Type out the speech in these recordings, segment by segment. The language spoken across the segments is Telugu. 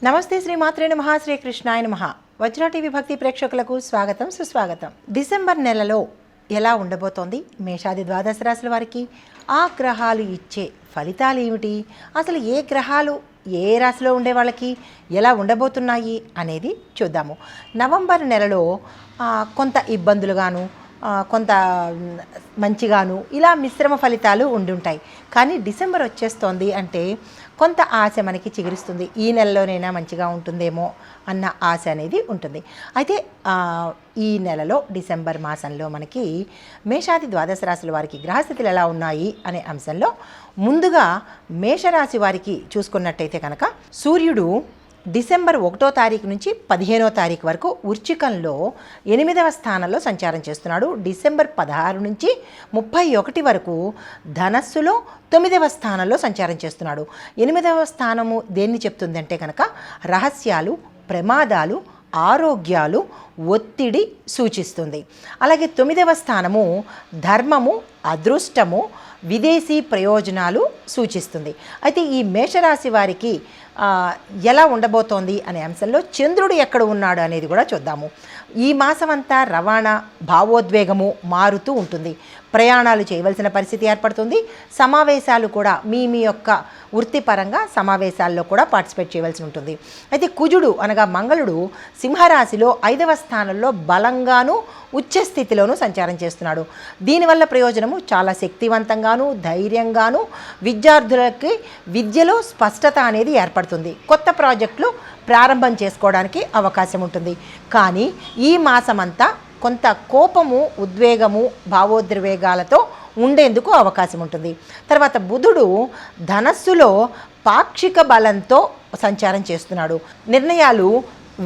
నమస్తే శ్రీమాత్రే నమః శ్రీకృష్ణాయ నమః. వజ్రా టీవీ భక్తి ప్రేక్షకులకు స్వాగతం సుస్వాగతం. డిసెంబర్ నెలలో ఎలా ఉండబోతోంది మేషాది ద్వాదశ రాశుల వారికి, ఆ గ్రహాలు ఇచ్చే ఫలితాలు ఏమిటి, అసలు ఏ గ్రహాలు ఏ రాశిలో ఉండే వాళ్ళకి ఎలా ఉండబోతున్నాయి అనేది చూద్దాము. నవంబర్ నెలలో కొంత ఇబ్బందులుగాను కొంత మంచిగాను ఇలా మిశ్రమ ఫలితాలు ఉండుంటాయి. కానీ డిసెంబర్ వచ్చేస్తోంది అంటే కొంత ఆశ మనకి చిగురిస్తుంది. ఈ నెలలోనైనా మంచిగా ఉంటుందేమో అన్న ఆశ అనేది ఉంటుంది. అయితే ఈ నెలలో డిసెంబర్ మాసంలో మనకి మేషాది ద్వాదశ రాశుల వారికి గ్రహస్థితులు ఎలా ఉన్నాయి అనే అంశంలో ముందుగా మేషరాశి వారికి చూసుకున్నట్టయితే కనుక సూర్యుడు డిసెంబర్ 1వ తారీఖు నుంచి 15వ తారీఖు వరకు వృశ్చికంలో 8వ స్థానంలో సంచారం చేస్తున్నాడు. డిసెంబర్ 16 నుంచి 31 వరకు ధనస్సులో 9వ స్థానంలో సంచారం చేస్తున్నాడు. 8వ స్థానము దేన్ని చెప్తుందంటే కనుక రహస్యాలు, ప్రమాదాలు, ఆరోగ్యాలు, ఒత్తిడి సూచిస్తుంది. అలాగే 9వ స్థానము ధర్మము, అదృష్టము, విదేశీ ప్రయోజనాలు సూచిస్తుంది. అయితే ఈ మేషరాశి వారికి ఎలా ఉండబోతోంది అనే అంశంలో చంద్రుడు ఎక్కడ ఉన్నాడు అనేది కూడా చూద్దాము. ఈ మాసం అంతా రవాణా, భావోద్వేగము మారుతూ ఉంటుంది. ప్రయాణాలు చేయవలసిన పరిస్థితి ఏర్పడుతుంది. సమావేశాలు కూడా మీ యొక్క వృత్తిపరంగా సమావేశాల్లో కూడా పార్టిసిపేట్ చేయవలసి ఉంటుంది. అయితే కుజుడు అనగా మంగళుడు సింహరాశిలో 5వ స్థానంలో బలంగాను ఉచ్చస్థితిలోనూ సంచారం చేస్తున్నాడు. దీనివల్ల ప్రయోజనము చాలా శక్తివంతంగాను ధైర్యంగాను విద్యార్థులకి విద్యలో స్పష్టత అనేది ఏర్పడుతుంది. కొత్త ప్రాజెక్టులు ప్రారంభం చేసుకోవడానికి అవకాశం ఉంటుంది. కానీ ఈ మాసమంతా కొంత కోపము, ఉద్వేగము, భావోద్వేగాలతో ఉండేందుకు అవకాశం ఉంటుంది. తర్వాత బుధుడు ధనస్సులో పాక్షిక బలంతో సంచారం చేస్తున్నాడు. నిర్ణయాలు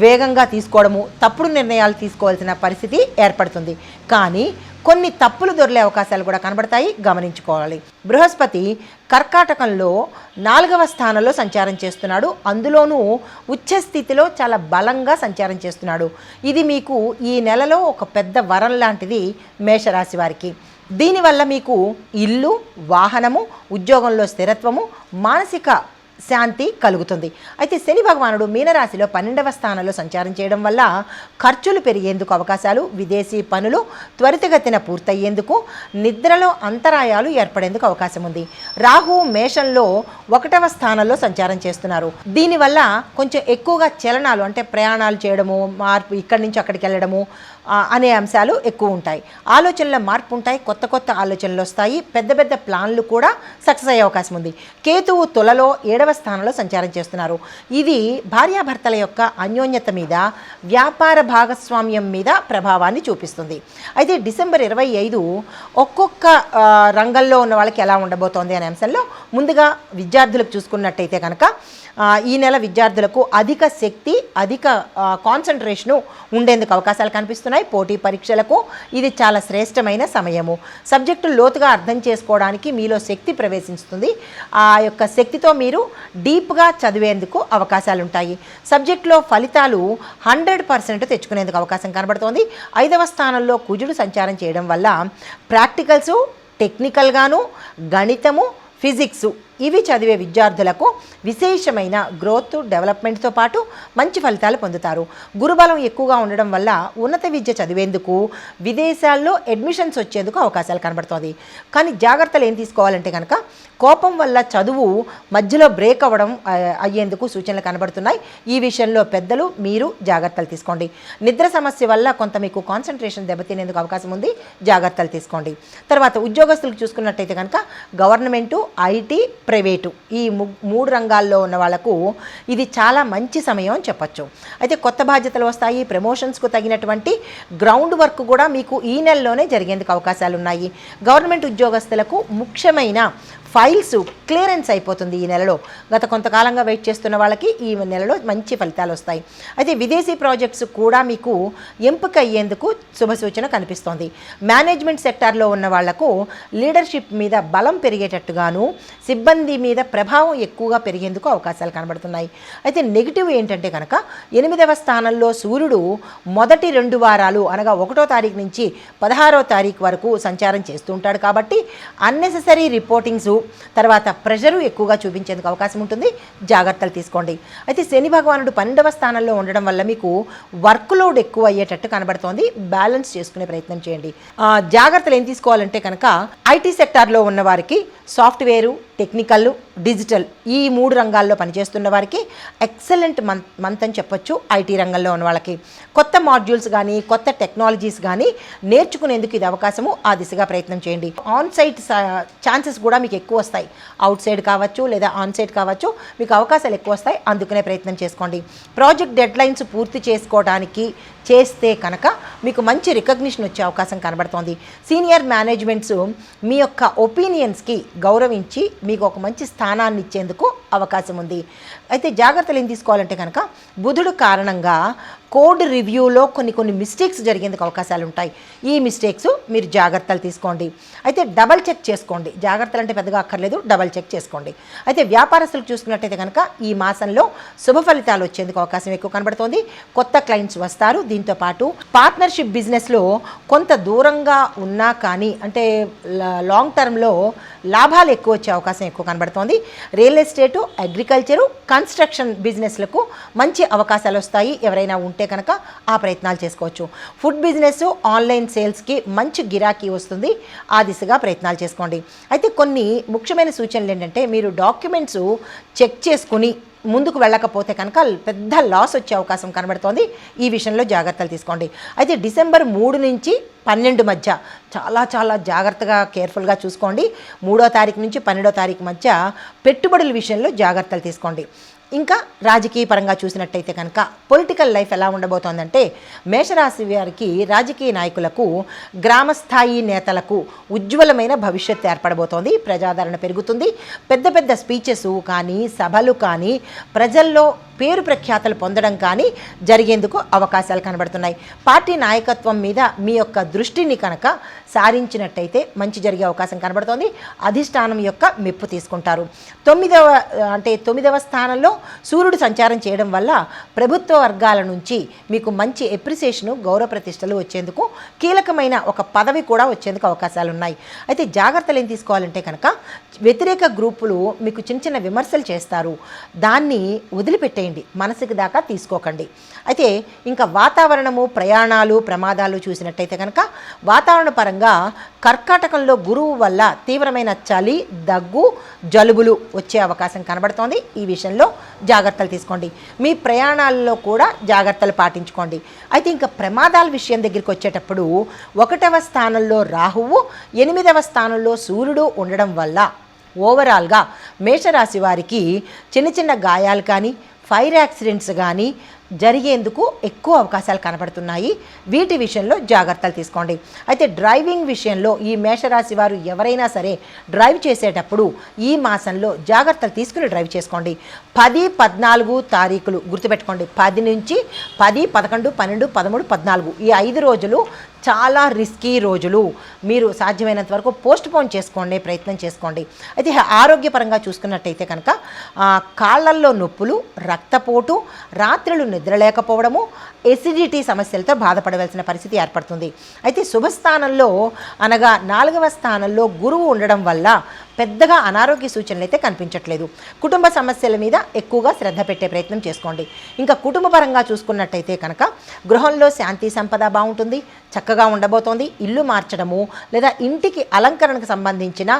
వేగంగా తీసుకోవడము, తప్పుడు నిర్ణయాలు తీసుకోవాల్సిన పరిస్థితి ఏర్పడుతుంది. కానీ కొన్ని తప్పులు దొరికే అవకాశాలు కూడా కనబడతాయి, గమనించుకోవాలి. బృహస్పతి కర్కాటకంలో 4వ స్థానంలో సంచారం చేస్తున్నాడు. అందులోనూ ఉచ్చస్థితిలో చాలా బలంగా సంచారం చేస్తున్నాడు. ఇది మీకు ఈ నెలలో ఒక పెద్ద వరం లాంటిది మేషరాశి వారికి. దీనివల్ల మీకు ఇల్లు, వాహనము, ఉద్యోగంలో స్థిరత్వము, మానసిక శాంతి కలుగుతుంది. అయితే శని భగవానుడు మీనరాశిలో 12వ స్థానంలో సంచారం చేయడం వల్ల ఖర్చులు పెరిగేందుకు అవకాశాలు, విదేశీ పనులు త్వరితగతిన పూర్తయ్యేందుకు, నిద్రలో అంతరాయాలు ఏర్పడేందుకు అవకాశం ఉంది. రాహు మేషంలో 1వ స్థానంలో సంచారం చేస్తున్నారు. దీనివల్ల కొంచెం ఎక్కువగా చలనాలు అంటే ప్రయాణాలు చేయడము, మార్పు, ఇక్కడి నుంచి అక్కడికి వెళ్ళడము అనే అంశాలు ఎక్కువ ఉంటాయి. ఆలోచనల మార్పు ఉంటాయి, కొత్త కొత్త ఆలోచనలు వస్తాయి, పెద్ద పెద్ద ప్లాన్లు కూడా సక్సెస్ అయ్యే అవకాశం ఉంది. కేతువు తులలో 7వ స్థానంలో సంచారం చేస్తున్నారు. ఇది భార్యాభర్తల యొక్క అన్యోన్యత మీద, వ్యాపార భాగస్వామ్యం మీద ప్రభావాన్ని చూపిస్తుంది. అయితే డిసెంబర్ 25 ఒక్కొక్క రంగంలో ఉన్న వాళ్ళకి ఎలా ఉండబోతోంది అనే అంశంలో ముందుగా విద్యార్థులకు చూసుకున్నట్టయితే కనుక ఈ నెల విద్యార్థులకు అధిక శక్తి, అధిక కాన్సన్ట్రేషను ఉండేందుకు అవకాశాలు కనిపిస్తున్నాయి. పోటీ పరీక్షలకు ఇది చాలా శ్రేష్టమైన సమయము. సబ్జెక్టు లోతుగా అర్థం చేసుకోవడానికి మీలో శక్తి ప్రవేశిస్తుంది. ఆ యొక్క శక్తితో మీరు డీప్గా చదివేందుకు అవకాశాలు ఉంటాయి. సబ్జెక్టులో ఫలితాలు 100% తెచ్చుకునేందుకు అవకాశం కనబడుతోంది. 5వ స్థానంలో కుజుడు సంచారం చేయడం వల్ల ప్రాక్టికల్సు, టెక్నికల్గాను, గణితము, ఫిజిక్స్ ఇవి చదివే విద్యార్థులకు విశేషమైన గ్రోత్, డెవలప్మెంట్తో పాటు మంచి ఫలితాలు పొందుతారు. గురుబలం ఎక్కువగా ఉండడం వల్ల ఉన్నత విద్య చదివేందుకు, విదేశాల్లో అడ్మిషన్స్ వచ్చేందుకు అవకాశాలు కనబడుతుంది. కానీ జాగ్రత్తలు ఏం తీసుకోవాలంటే కనుక కోపం వల్ల చదువు మధ్యలో బ్రేక్ అయ్యేందుకు సూచనలు కనబడుతున్నాయి. ఈ విషయంలో పెద్దలు మీరు జాగ్రత్తలు తీసుకోండి. నిద్ర సమస్య వల్ల కొంత మీకు కాన్సన్ట్రేషన్ దెబ్బతినేందుకు అవకాశం ఉంది, జాగ్రత్తలు తీసుకోండి. తర్వాత ఉద్యోగస్తులకు చూసుకున్నట్టయితే కనుక గవర్నమెంటు, ఐటీ, ప్రైవేటు ఈ 3 రంగాల్లో ఉన్న వాళ్ళకు ఇది చాలా మంచి సమయం అని చెప్పచ్చు. అయితే కొత్త బాధ్యతలు వస్తాయి. ప్రమోషన్స్కు తగినటువంటి గ్రౌండ్ వర్క్ కూడా మీకు ఈ నెలలోనే జరిగేందుకు అవకాశాలు ఉన్నాయి. గవర్నమెంట్ ఉద్యోగస్తులకు ముఖ్యమైన ఫైల్స్ క్లియరెన్స్ అయిపోతుంది ఈ నెలలో. గత కొంతకాలంగా వెయిట్ చేస్తున్న వాళ్ళకి ఈ నెలలో మంచి ఫలితాలు వస్తాయి. అయితే విదేశీ ప్రాజెక్ట్స్ కూడా మీకు ఎంపిక అయ్యేందుకు శుభసూచన కనిపిస్తోంది. మేనేజ్మెంట్ సెక్టార్లో ఉన్న వాళ్లకు లీడర్షిప్ మీద బలం పెరిగేటట్టుగాను, సిబ్బంది మీద ప్రభావం ఎక్కువగా పెరిగేందుకు అవకాశాలు కనబడుతున్నాయి. అయితే నెగిటివ్ ఏంటంటే కనుక 8వ స్థానంలో సూర్యుడు మొదటి 2 వారాలు అనగా 1వ తారీఖు నుంచి 16వ తారీఖు వరకు సంచారం చేస్తూ ఉంటాడు. కాబట్టి అన్నెసెసరీ రిపోర్టింగ్స్, తర్వాత ప్రెషరు ఎక్కువగా చూపించేందుకు అవకాశం ఉంటుంది, జాగ్రత్తలు తీసుకోండి. అయితే శని భగవానుడు 12వ స్థానంలో ఉండడం వల్ల మీకు వర్క్ లోడ్ ఎక్కువ అయ్యేటట్టు కనబడుతోంది. బ్యాలెన్స్ చేసుకునే ప్రయత్నం చేయండి. జాగ్రత్తలు ఏం తీసుకోవాలంటే కనుక ఐటీ సెక్టార్లో ఉన్న వారికి సాఫ్ట్వేరు, టెక్నికల్, డిజిటల్ ఈ 3 రంగాల్లో పనిచేస్తున్న వారికి ఎక్సలెంట్ మంత్ అని చెప్పొచ్చు. ఐటీ రంగంలో ఉన్న వాళ్ళకి కొత్త మాడ్యూల్స్ కానీ కొత్త టెక్నాలజీస్ కానీ నేర్చుకునేందుకు ఇది అవకాశము. ఆ దిశగా ప్రయత్నం చేయండి. ఆన్ సైట్ ఛాన్సెస్ కూడా మీకు ఎక్కువ వస్తాయి. అవుట్ సైడ్ కావచ్చు లేదా ఆన్ సైట్ కావచ్చు, మీకు అవకాశాలు ఎక్కువ వస్తాయి. అందుకునే ప్రయత్నం చేసుకోండి. ప్రాజెక్ట్ డెడ్లైన్స్ పూర్తి చేసుకోవడానికి చేస్తే కనుక మీకు మంచి రికగ్నిషన్ వచ్చే అవకాశం కనబడుతోంది. సీనియర్ మేనేజ్మెంట్స్ మీ యొక్క ఒపీనియన్స్కి గౌరవించి మీకు ఒక మంచి స్థానాన్ని ఇచ్చేందుకు అవకాశం ఉంది. అయితే జాగ్రత్తలు ఏం తీసుకోవాలంటే కనుక బుధుడు కారణంగా కోడ్ రివ్యూలో కొన్ని మిస్టేక్స్ జరిగేందుకు అవకాశాలు ఉంటాయి. ఈ మిస్టేక్స్ మీరు జాగ్రత్తలు తీసుకోండి. అయితే డబల్ చెక్ చేసుకోండి. జాగ్రత్తలు అంటే పెద్దగా అక్కర్లేదు, డబల్ చెక్ చేసుకోండి. అయితే వ్యాపారస్తులకు చూసుకున్నట్టయితే కనుక ఈ మాసంలో శుభ ఫలితాలు వచ్చేందుకు అవకాశం ఎక్కువ కనబడుతోంది. కొత్త క్లయింట్స్ వస్తారు. దీంతోపాటు పార్ట్నర్షిప్ బిజినెస్లో కొంత దూరంగా ఉన్నా కానీ అంటే లాంగ్ టర్మ్లో లాభాలు ఎక్కువ వచ్చే అవకాశం ఎక్కువ కనబడుతోంది. రియల్ ఎస్టేటు, అగ్రికల్చరు, కన్స్ట్రక్షన్ బిజినెస్లకు మంచి అవకాశాలు వస్తాయి. ఎవరైనా ఉంటే కనుక ఆ ప్రయత్నాలు చేసుకోవచ్చు. ఫుడ్ బిజినెస్, ఆన్లైన్ సేల్స్కి మంచి గిరాకీ వస్తుంది. ఆ దిశగా ప్రయత్నాలు చేసుకోండి. అయితే కొన్ని ముఖ్యమైన సూచనలు ఏంటంటే మీరు డాక్యుమెంట్స్ చెక్ చేసుకుని ముందుకు వెళ్ళకపోతే కనుక పెద్ద లాస్ వచ్చే అవకాశం కనబడుతోంది. ఈ విషయంలో జాగ్రత్తలు తీసుకోండి. అయితే డిసెంబర్ 3 నుంచి 12 మధ్య చాలా జాగ్రత్తగా కేర్ఫుల్గా చూసుకోండి. 3వ తారీఖు నుంచి 12వ తారీఖు మధ్య పెట్టుబడుల విషయంలో జాగ్రత్తలు తీసుకోండి. ఇంకా రాజకీయ పరంగా చూసినట్టయితే కనుక పొలిటికల్ లైఫ్ ఎలా ఉండబోతోందంటే మేషరాశి వారికి, రాజకీయ నాయకులకు, గ్రామస్థాయి నేతలకు ఉజ్వలమైన భవిష్యత్తు ఏర్పడబోతోంది. ప్రజాదరణ పెరుగుతుంది. పెద్ద స్పీచెస్ కానీ సభలు కానీ ప్రజల్లో పేరు ప్రఖ్యాతలు పొందడం కానీ జరిగేందుకు అవకాశాలు కనబడుతున్నాయి. పార్టీ నాయకత్వం మీద మీ యొక్క దృష్టిని కనుక సారించినట్టయితే మంచి జరిగే అవకాశం కనబడుతోంది. అధిష్టానం యొక్క మెప్పు తీసుకుంటారు. 9వ స్థానంలో సూర్యుడు సంచారం చేయడం వల్ల ప్రభుత్వ వర్గాల నుంచి మీకు మంచి ఎప్రిసియేషను, గౌరవ ప్రతిష్టలు వచ్చేందుకు కీలకమైన ఒక పదవి కూడా వచ్చేందుకు అవకాశాలు ఉన్నాయి. అయితే జాగ్రత్తలు ఏం తీసుకోవాలంటే కనుక వ్యతిరేక గ్రూపులు మీకు చిన్న విమర్శలు చేస్తారు. దాన్ని వదిలిపెట్టేయండి, మనసుకి దాకా తీసుకోకండి. అయితే ఇంకా వాతావరణము, ప్రయాణాలు, ప్రమాదాలు చూసినట్టయితే కనుక వాతావరణ పరంగా కర్కాటకంలో గురువు వల్ల తీవ్రమైన చలి, దగ్గు, జలుబులు వచ్చే అవకాశం కనబడుతోంది. ఈ విషయంలో జాగ్రత్తలు తీసుకోండి. మీ ప్రయాణాల్లో కూడా జాగ్రత్తలు పాటించుకోండి. అయితే ఇంకా ప్రమాదాల విషయం దగ్గరికి వచ్చేటప్పుడు 1వ స్థానంలో రాహువు, 8వ స్థానంలో సూర్యుడు ఉండడం వల్ల ఓవరాల్గా మేషరాశి వారికి చిన్న గాయాలు కానీ ఫైర్ యాక్సిడెంట్స్ కానీ జరిగేందుకు ఎక్కువ అవకాశాలు కనబడుతున్నాయి. వీటి విషయంలో జాగ్రత్తలు తీసుకోండి. అయితే డ్రైవింగ్ విషయంలో ఈ మేషరాశి వారు ఎవరైనా సరే డ్రైవ్ చేసేటప్పుడు ఈ మాసంలో జాగ్రత్తలు తీసుకుని డ్రైవ్ చేసుకోండి. 10, 14 తారీఖులు గుర్తుపెట్టుకోండి. 10 నుంచి 10, 11, 12, 13, 14 ఈ 5 రోజులు చాలా రిస్కీ రోజులు. మీరు సాధ్యమైనంత వరకు పోస్ట్ పోన్ చేసుకోండి, ప్రయత్నం చేసుకోండి. అయితే ఆరోగ్యపరంగా చూసుకున్నట్టయితే కనుక కాళ్ళల్లో నొప్పులు, రక్తపోటు, రాత్రులు నిద్రలేకపోవడము, ఎసిడిటీ సమస్యలతో బాధపడవలసిన పరిస్థితి ఏర్పడుతుంది. అయితే శుభస్థానంలో అనగా 4వ స్థానంలో గురువు ఉండడం వల్ల పెద్దగా అనారోగ్య సూచనలు అయితే కనిపించట్లేదు. కుటుంబ సమస్యల మీద ఎక్కువగా శ్రద్ధ పెట్టే ప్రయత్నం చేసుకోండి. ఇంకా కుటుంబ పరంగా చూసుకున్నట్టయితే కనుక గృహంలో శాంతి సంపద బాగుంటుంది, చక్కగా ఉండబోతోంది. ఇల్లు మార్చడము లేదా ఇంటికి అలంకరణకు సంబంధించిన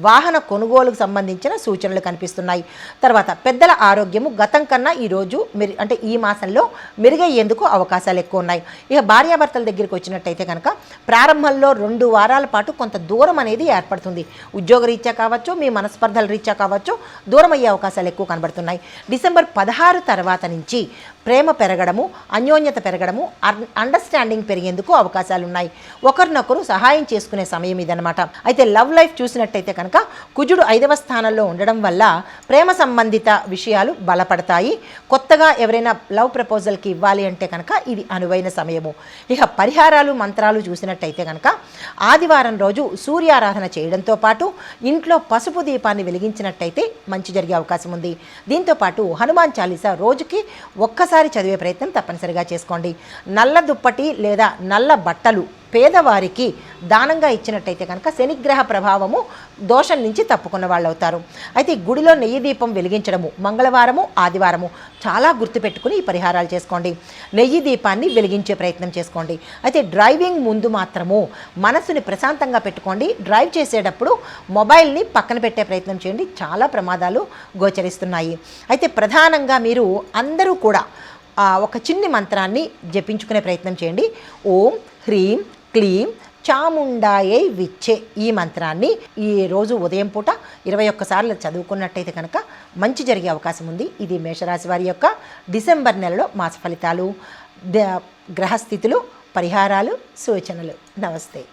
వాహన కొనుగోలుకు సంబంధించిన సూచనలు కనిపిస్తున్నాయి. తర్వాత పెద్దల ఆరోగ్యము గతం కన్నా ఈరోజు అంటే ఈ మాసంలో మెరుగయ్యేందుకు అవకాశాలు ఎక్కువ ఉన్నాయి. ఇక భార్యాభర్తల దగ్గరికి వచ్చినట్టయితే కనుక ప్రారంభంలో 2 వారాల పాటు కొంత దూరం అనేది ఏర్పడుతుంది. ఉద్యోగరీత్యా కావచ్చు, మీ మనస్పర్ధల రీత్యా కావచ్చు, దూరం అయ్యే అవకాశాలు ఎక్కువ కనబడుతున్నాయి. డిసెంబర్ 16 తర్వాత నుంచి ప్రేమ పెరగడము, అన్యోన్యత పెరగడము, అండర్స్టాండింగ్ పెరిగేందుకు అవకాశాలు ఉన్నాయి. ఒకరినొకరు సహాయం చేసుకునే సమయం ఇదనమాట. అయితే లవ్ లైఫ్ చూసినట్టయితే కనుక కుజుడు 5వ స్థానంలో ఉండడం వల్ల ప్రేమ సంబంధిత విషయాలు బలపడతాయి. కొత్తగా ఎవరైనా లవ్ ప్రపోజల్కి ఇవ్వాలి అంటే కనుక ఇది అనువైన సమయము. ఇక పరిహారాలు, మంత్రాలు చూసినట్టయితే కనుక ఆదివారం రోజు సూర్యారాధన చేయడంతో పాటు ఇంట్లో పసుపు దీపాన్ని వెలిగించినట్టయితే మంచి జరిగే అవకాశం ఉంది. దీంతోపాటు హనుమాన్ చాలీసా రోజుకి ఒక్కసారి చదివే ప్రయత్నం తప్పనిసరిగా చేసుకోండి. నల్ల దుప్పటి లేదా నల్ల బట్టలు పేదవారికి దానంగా ఇచ్చినట్టయితే కనుక శనిగ్రహ ప్రభావము దోషం నుంచి తప్పుకున్న వాళ్ళు అవుతారు. అయితే ఈ గుడిలో నెయ్యి దీపం వెలిగించడము మంగళవారము ఆదివారము చాలా గుర్తుపెట్టుకుని ఈ పరిహారాలు చేసుకోండి. నెయ్యి దీపాన్ని వెలిగించే ప్రయత్నం చేసుకోండి. అయితే డ్రైవింగ్ ముందు మాత్రము మనసుని ప్రశాంతంగా పెట్టుకోండి. డ్రైవ్ చేసేటప్పుడు మొబైల్ని పక్కన పెట్టే ప్రయత్నం చేయండి. చాలా ప్రమాదాలు గోచరిస్తున్నాయి. అయితే ప్రధానంగా మీరు అందరూ కూడా ఒక చిన్ని మంత్రాన్ని జపించుకునే ప్రయత్నం చేయండి. ఓం హ్రీం క్లీం చాముండాయై విచ్చే ఈ మంత్రాన్ని ఈ రోజు ఉదయం పూట 21 సార్లు చదువుకున్నట్టయితే కనుక మంచి జరిగే అవకాశం ఉంది. ఇది మేషరాశి వారి యొక్క డిసెంబర్ నెలలో మాస ఫలితాలు, గ్రహస్థితులు, పరిహారాలు, సూచనలు. నమస్తే.